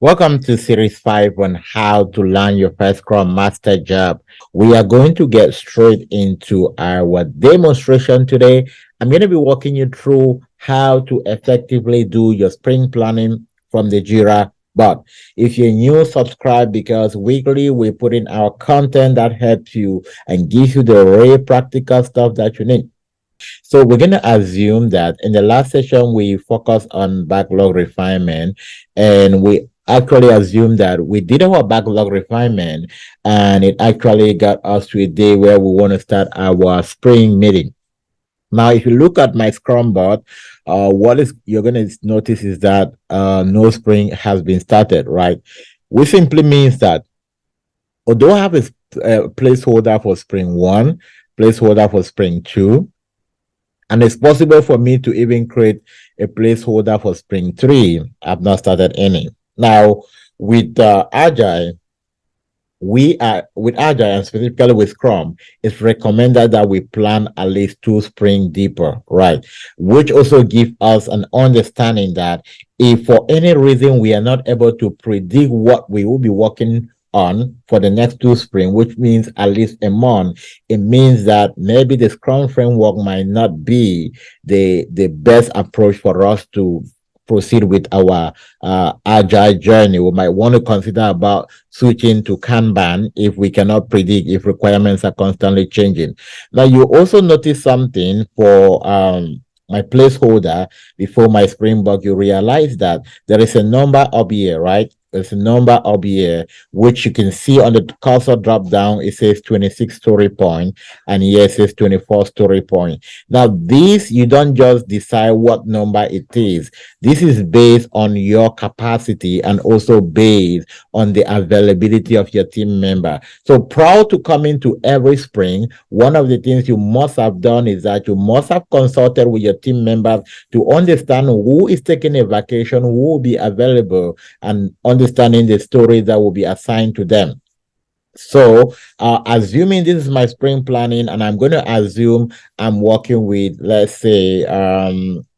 Welcome to Series 5 on how to land your first Scrum Master job. We are going to get straight into our demonstration today. I'm going to be walking you through how to effectively do your sprint planning from the Jira. But if you're new, subscribe because weekly we put in our content that helps you and gives you the real practical stuff that you need. So we're going to assume that in the last session, we focused on backlog refinement, and we actually assumed that we did our backlog refinement, and it actually got us to a day where we want to start our spring meeting. Now, if you look at my Scrum board, what is you're going to notice is that no spring has been started, right? Which simply means that although I have a placeholder for spring one, placeholder for spring two, and it's possible for me to even create a placeholder for Spring 3. I've not started any. Now, with Agile, with Agile and specifically with Scrum, it's recommended that we plan at least 2 spring deeper, right? Which also gives us an understanding that if for any reason we are not able to predict what we will be working on for the next 2 spring, which means at least a month, it means that maybe the Scrum framework might not be the best approach for us to proceed with our agile journey. We might want to consider about switching to Kanban if we cannot predict if requirements are constantly changing. Now, you also notice something for my placeholder before my Springbok. You realize that there is a number up here, right? There's a number up here, which you can see on the cursor drop down. It says 26 story point, and here it says 24 story point. Now, this, you don't just decide what number it is. This is based on your capacity and also based on the availability of your team member. So prior to coming to every spring, one of the things you must have done is that you must have consulted with your team members to understand who is taking a vacation, who will be available, and understanding the stories that will be assigned to them. So, assuming this is my spring planning, and I'm going to assume I'm working with, let's say,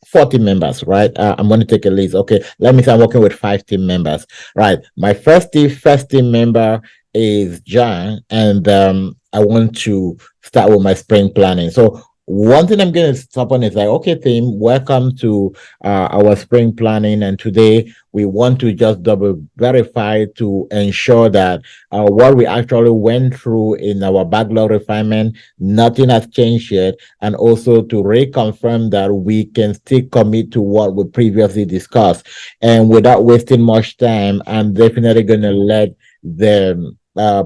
40 members, right? I'm going to take a list. Okay, let me say I'm working with 5 team members, right? My first team member is John, and I want to start with my spring planning. So, one thing I'm going to stop on is like, okay, team, welcome to our spring planning, and today we want to just double verify to ensure that what we actually went through in our backlog refinement, nothing has changed yet, and also to reconfirm that we can still commit to what we previously discussed. And without wasting much time, I'm definitely going to let the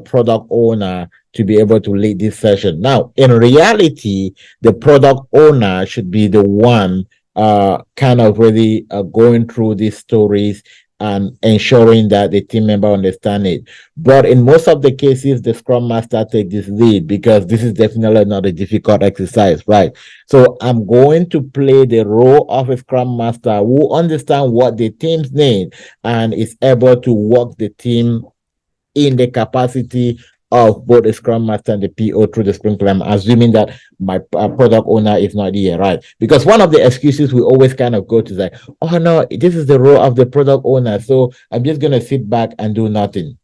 product owner to be able to lead this session. Now, in reality, the product owner should be the one kind of really going through these stories and ensuring that the team member understand it. But in most of the cases, the Scrum Master take this lead because this is definitely not a difficult exercise, right? So I'm going to play the role of a Scrum Master who understand what the teams need and is able to work the team in the capacity of both the Scrum Master and the PO through the sprint plan, assuming that my product owner is not here, right? Because one of the excuses we always kind of go to is like, oh no, this is the role of the product owner, so I'm just going to sit back and do nothing.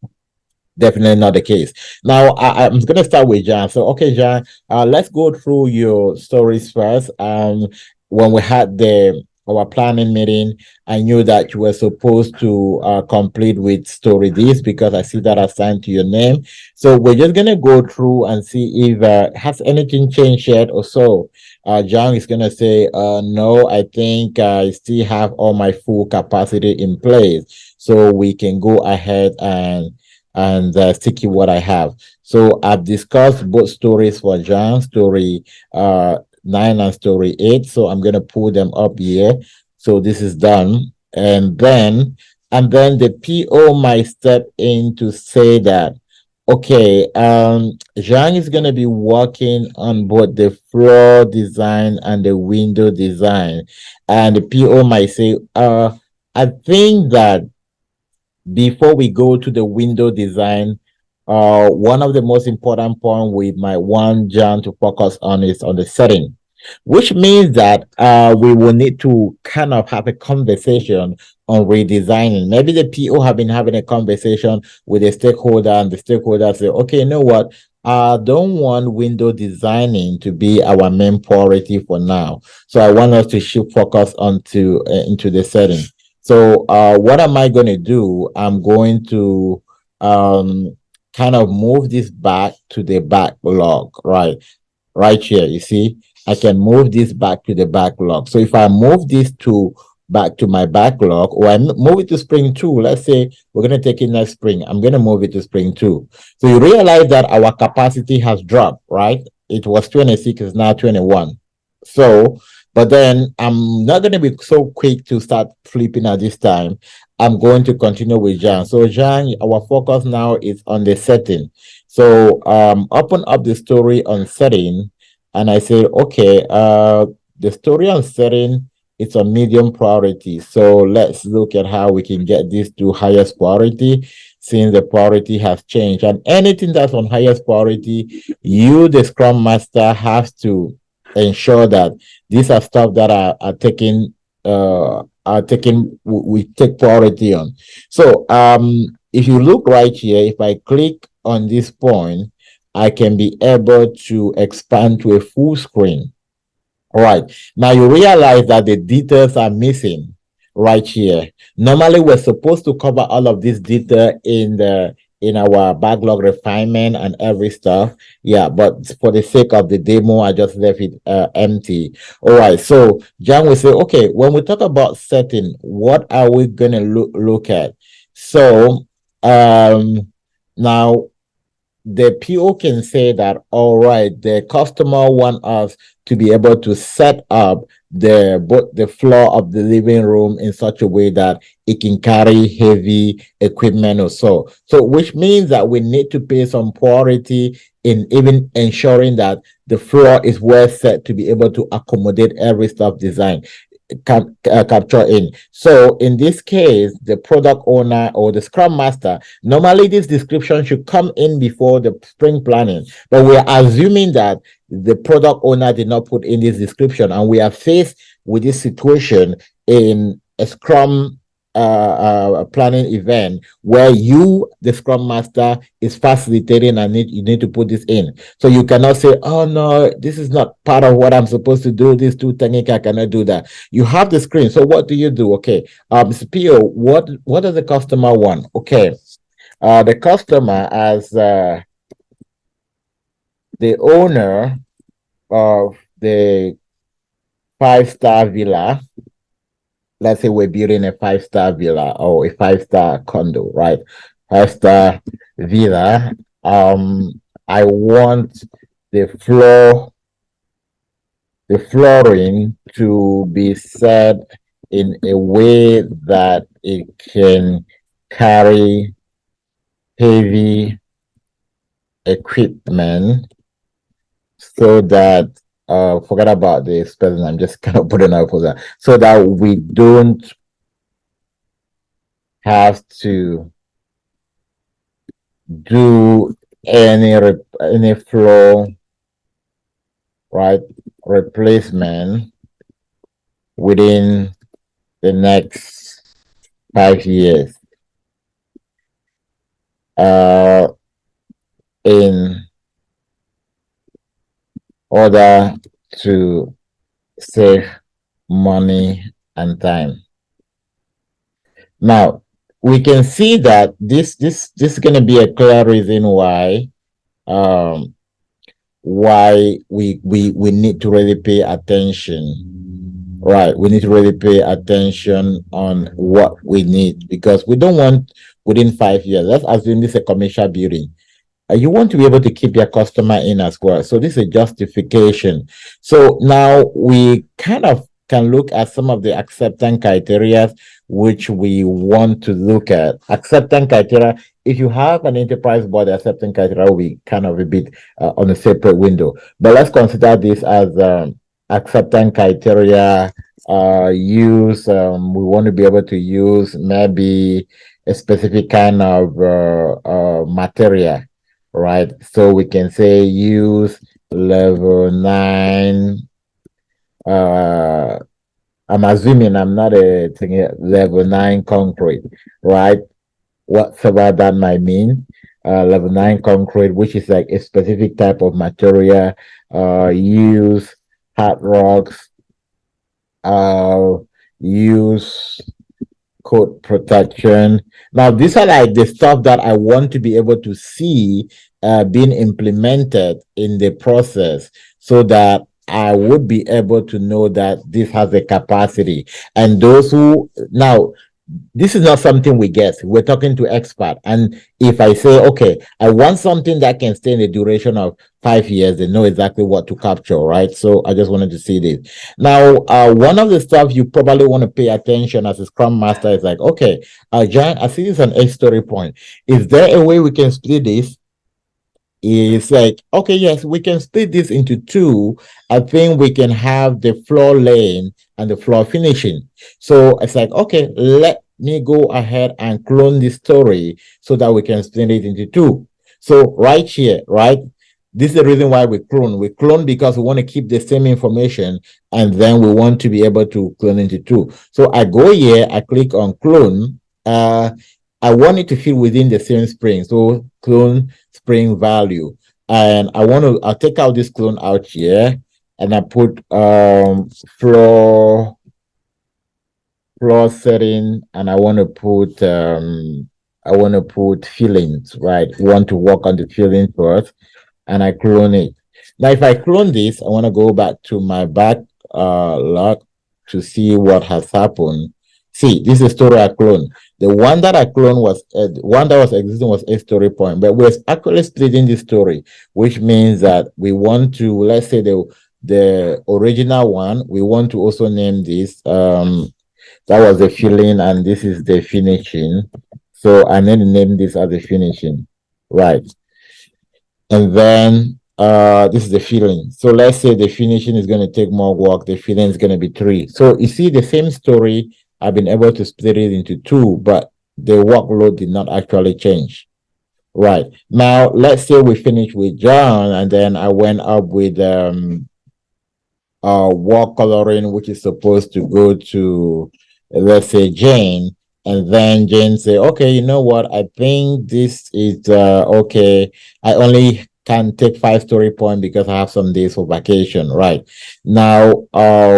Definitely not the case. Now, I'm going to start with John. So, okay, John, let's go through your stories first. When we had our planning meeting, I knew that you were supposed to complete with story this because I see that assigned to your name. So we're just going to go through and see if has anything changed yet or so. John is going to say, no, I think I still have all my full capacity in place. So we can go ahead and stick with what I have. So I've discussed both stories for John, story 9 and story 8. So I'm gonna pull them up here. So this is done. And then the PO might step in to say that, okay, Jean is gonna be working on both the floor design and the window design. And the PO might say, I think that before we go to the window design, one of the most important point we might want John to focus on is on the setting. which means that we will need to kind of have a conversation on redesigning. Maybe the PO have been having a conversation with the stakeholder, and the stakeholder say, okay, you know what? I don't want window designing to be our main priority for now. So I want us to shift focus onto into the setting. So what am I going to do? I'm going to kind of move this back to the backlog, right here. You see, I can move this back to the backlog. So if I move this to back to my backlog, or I move it to Spring 2, let's say we're going to take it next spring, I'm going to move it to Spring 2. So you realize that our capacity has dropped, right? It was 26, it's now 21. So, but then I'm not going to be so quick to start flipping at this time. I'm going to continue with Jan. So Jan, our focus now is on the setting. So open up the story on setting, and I say, okay, the story on setting, it's a medium priority. So let's look at how we can get this to highest priority, since the priority has changed. And anything that's on highest priority, you, the Scrum Master, have to ensure that these are stuff that are taking we take priority on. So if you look right here, if I click on this point, I can be able to expand to a full screen. All right. Now you realize that the details are missing right here. Normally, we're supposed to cover all of this detail in our backlog refinement and every stuff. Yeah, but for the sake of the demo, I just left it empty. All right. So John will say, okay, when we talk about setting, what are we gonna look at? So now the PO can say that, all right, the customer want us to be able to set up the floor of the living room in such a way that it can carry heavy equipment or so. So which means that we need to pay some priority in even ensuring that the floor is well set to be able to accommodate every stuff design capture in. So in this case, the product owner or the Scrum Master, normally this description should come in before the sprint planning, but we are assuming that the product owner did not put in this description, and we are faced with this situation in a Scrum planning event where you, the Scrum Master, is facilitating and you need to put this in. So you cannot say, oh no, this is not part of what I'm supposed to do. This too technical, I cannot do that. You have the screen. So what do you do? Okay, Mr. PO, what does the customer want? Okay, the customer as the owner of the 5-star villa. Let's say we're building a 5-star villa or a 5-star condo, right? 5-star villa. I want the flooring to be set in a way that it can carry heavy equipment, so that forget about the spelling, I'm just kind of putting out for that, so that we don't have to do any floor, right, replacement within the next 5 years in order to save money and time. Now we can see that this is going to be a clear reason why we need to really pay attention, right? We need to really pay attention on what we need, because we don't want within 5 years. Let's assume this is a commercial building. You want to be able to keep your customer in as well. So this is a justification. So now we kind of can look at some of the acceptance criteria which we want to look at. Acceptance criteria, if you have an enterprise board, acceptance criteria will be kind of a bit on a separate window. But let's consider this as acceptance criteria use. We want to be able to use maybe a specific kind of material, right? So we can say use level 9 uh, I'm assuming I'm not a level 9 concrete, right? Whatever that might mean. Level 9 concrete, which is like a specific type of material, use hard rocks, uh, use code protection. Now, these are like the stuff that I want to be able to see being implemented in the process so that I would be able to know that this has a capacity. And those who now this is not something we guess. We're talking to expert. And if I say, okay, I want something that can stay in the duration of 5 years, they know exactly what to capture, right? So I just wanted to see this. Now, one of the stuff you probably want to pay attention as a Scrum Master is like, okay, John, I see this is an 8 story point. Is there a way we can split this? Is like, okay, yes, we can split this into two. I think we can have the floor laying and the floor finishing. So it's like, okay, let me go ahead and clone this story so that we can split it into two. So right here, right? This is the reason why we clone. We clone because we want to keep the same information and then we want to be able to clone into two. So I go here, I click on clone. I want it to fit within the same spring. So clone spring value. And I'll take out this clone out here and I put floor setting and I want to put feelings, right? We want to work on the feelings first and I clone it. Now, if I clone this, I want to go back to my log to see what has happened. See, this is the story I cloned. The one that I cloned was the one that was existing was 8 story point, but we're actually splitting this story, which means that we want to, let's say the original one, we want to also name this. That was the filling, and this is the finishing. So I need to name this as the finishing, right? And then this is the filling. So let's say the finishing is going to take more work. The filling is going to be 3. So you see the same story. I've been able to split it into 2, but the workload did not actually change. Right. Now, let's say we finish with John and then I went up with wall coloring, which is supposed to go to, let's say, Jane. And then Jane say, okay, you know what? I think this is okay. I only can take 5 story point because I have some days for vacation. Right. Now,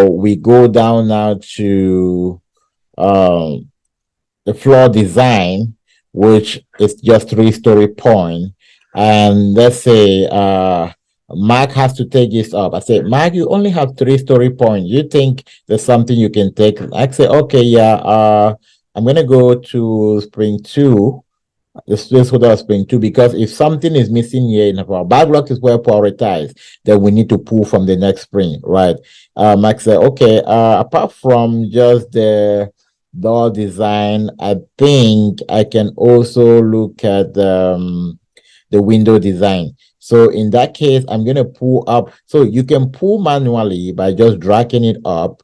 we go down now to um, the floor design, which is just 3 story point. And let's say Mark has to take this up. I say, Mark, you only have 3 story point. You think there's something you can take? I say, okay, yeah, I'm gonna go to spring 2, the placeholder of spring 2, because if something is missing here in our backlog is well prioritized, then we need to pull from the next spring, right? Mark said, okay, apart from just the door design, I think I can also look at the window design. So in that case, I'm going to pull up. So you can pull manually by just dragging it up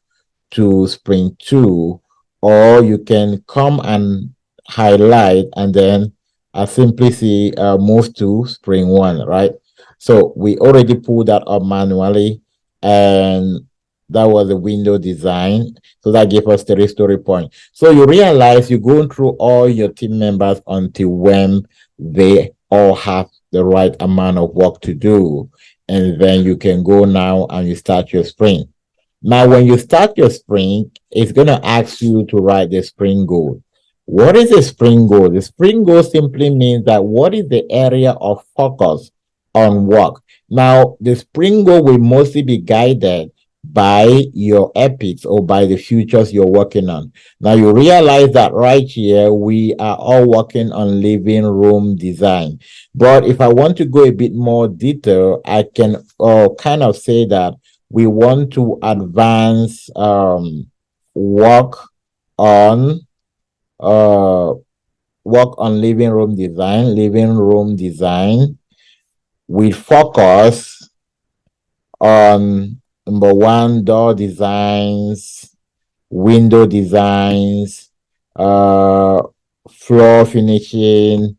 to spring 2, or you can come and highlight and then I simply see move to spring 1, right? So we already pulled that up manually and that was the window design. So that gave us 3 story point. So you realize you're going through all your team members until when they all have the right amount of work to do. And then you can go now and you start your sprint. Now, when you start your sprint, it's going to ask you to write the sprint goal. What is a sprint goal? The sprint goal simply means that what is the area of focus on work? Now, the sprint goal will mostly be guided by your epics or by the futures you're working on. Now, you realize that right here, we are all working on living room design. But if I want to go a bit more detail, I can kind of say that we want to advance work on uh living room design with focus on number one, door designs, window designs, floor finishing,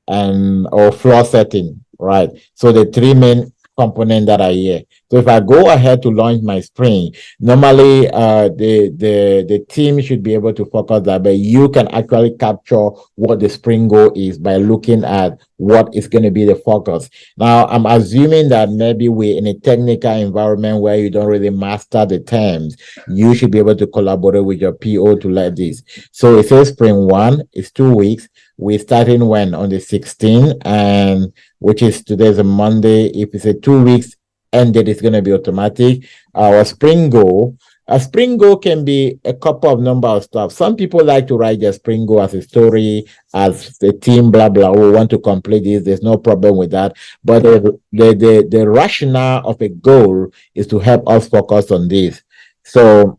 and or floor setting, right? So the three main components that are here. So if I go ahead to launch my sprint, normally the team should be able to focus that, but you can actually capture what the sprint goal is by looking at what is going to be the focus. Now, I'm assuming that maybe we're in a technical environment where you don't really master the terms. You should be able to collaborate with your PO to let this. So it says sprint one is 2 weeks. We're starting when on the 16th, and which is today's a Monday. If it's a 2 weeks ended, it's going to be automatic. Our sprint goal. A sprint goal can be a couple of number of stuff. Some people like to write their sprint goal as a story, as the team, blah blah. We want to complete this. There's no problem with that. But the rationale of a goal is to help us focus on this. So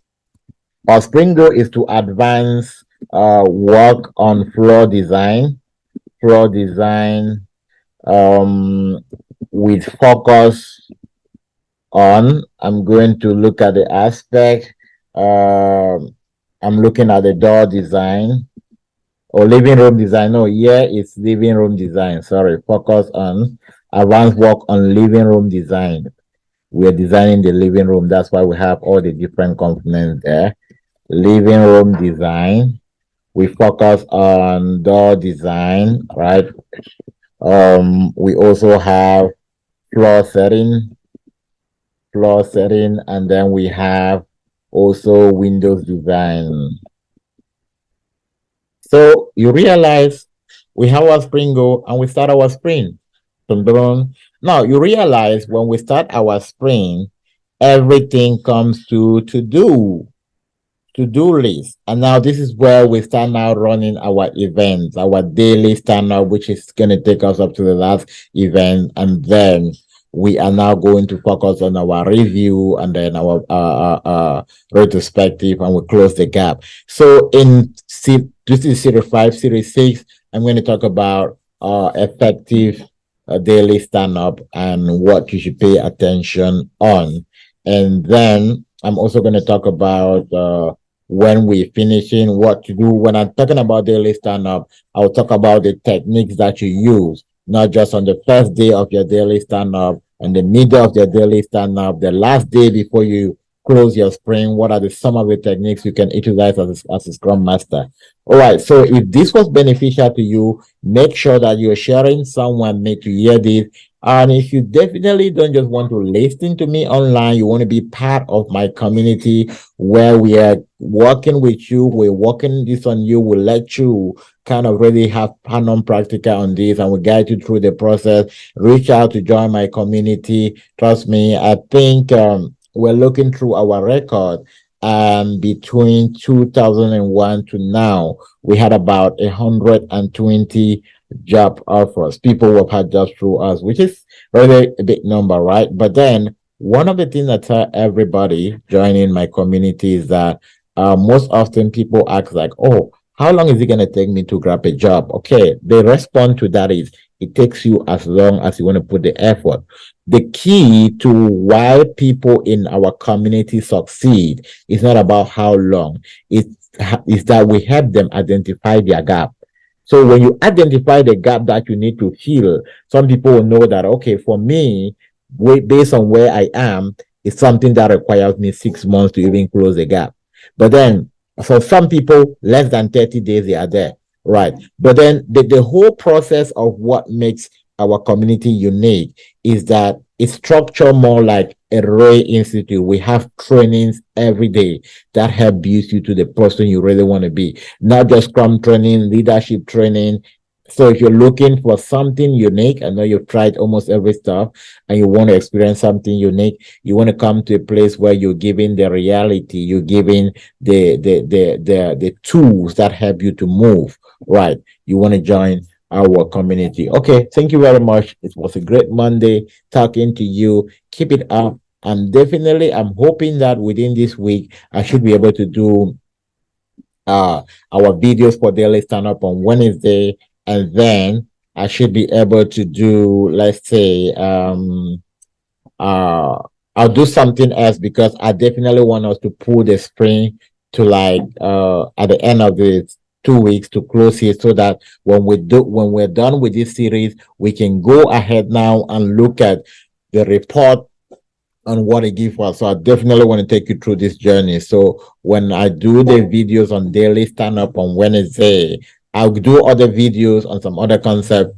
our sprint goal is to advance work on floor design with focus on. I'm going to look at the aspect. I'm looking at the door design or living room design. No, here it's living room design. Sorry, focus on advanced work on living room design. We're designing the living room. That's why we have all the different components there. Living room design. We focus on door design, right? We also have floor setting, and then we have also Windows design. So you realize we have our sprint goal and we start our sprint. Now you realize when we start our sprint, everything comes to-do list. And now this is where we start now running our events, our daily stand up, which is going to take us up to the last event. And then we are now going to focus on our review and then our retrospective, and we close the gap. So this is series 5, series 6. I'm going to talk about effective daily stand up and what you should pay attention on. And then I'm also going to talk about when we're finishing, what to do. When I'm talking about daily stand up, I'll talk about the techniques that you use, not just on the first day of your daily stand up, on the middle of your daily stand up, the last day before you close your sprint. What are some of the techniques you can utilize as a Scrum Master? All right. So if this was beneficial to you, make sure that you're sharing someone made to hear this. And if you definitely don't just want to listen to me online, you want to be part of my community where we are working with you, we're working this on you, we'll let you kind of really have hand-on practical on this, and we'll guide you through the process. Reach out to join my community. Trust me, I think we're looking through our record, and between 2001 to now, we had about 120 job offers. People who have had jobs through us, which is really a big number, right? But then one of the things I tell everybody joining my community is that most often people ask like, "Oh, how long is it going to take me to grab a job?" Okay, the response to that is it takes you as long as you want to put the effort. The key to why people in our community succeed is not about how long. It's that we help them identify their gap. So when you identify the gap that you need to fill, some people will know that, okay, for me, based on where I am, it's something that requires me 6 months to even close the gap. But then for some people, less than 30 days, they are there. Right. But then the whole process of what makes our community unique is that it's structured more like a Ray Institute. We have trainings every day that help build you to the person you really want to be. Not just Scrum training, leadership training. So if you're looking for something unique, I know you've tried almost every stuff and you want to experience something unique, you want to come to a place where you're giving the reality, you're giving the tools that help you to move, right? You want to join our community. Okay, thank you very much. It was a great Monday talking to you. Keep it up. And definitely, I'm hoping that within this week, I should be able to do our videos for daily stand up on Wednesday, and then I should be able to do, let's say, I'll do something else because I definitely want us to pull the spring to like at the end of the 2 weeks to close it, so that when we're done with this series, we can go ahead now and look at the report on what it gives us. So I definitely want to take you through this journey. So when I do the videos on daily stand up on Wednesday, I'll do other videos on some other concept,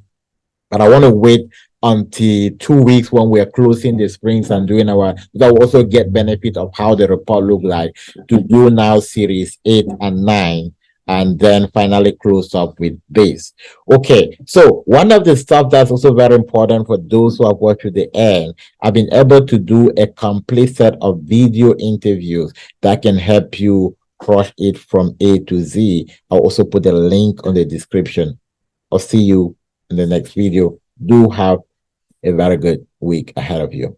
but I want to wait until 2 weeks when we're closing the sprints and doing our, that will also get benefit of how the report look like, to do now series 8 and 9, and then finally close up with this. Okay, so one of the stuff that's also very important for those who have watched to the end, I've been able to do a complete set of video interviews that can help you crush it from A to Z. I'll also put a link on the description. I'll see you in the next video. Do have a very good week ahead of you.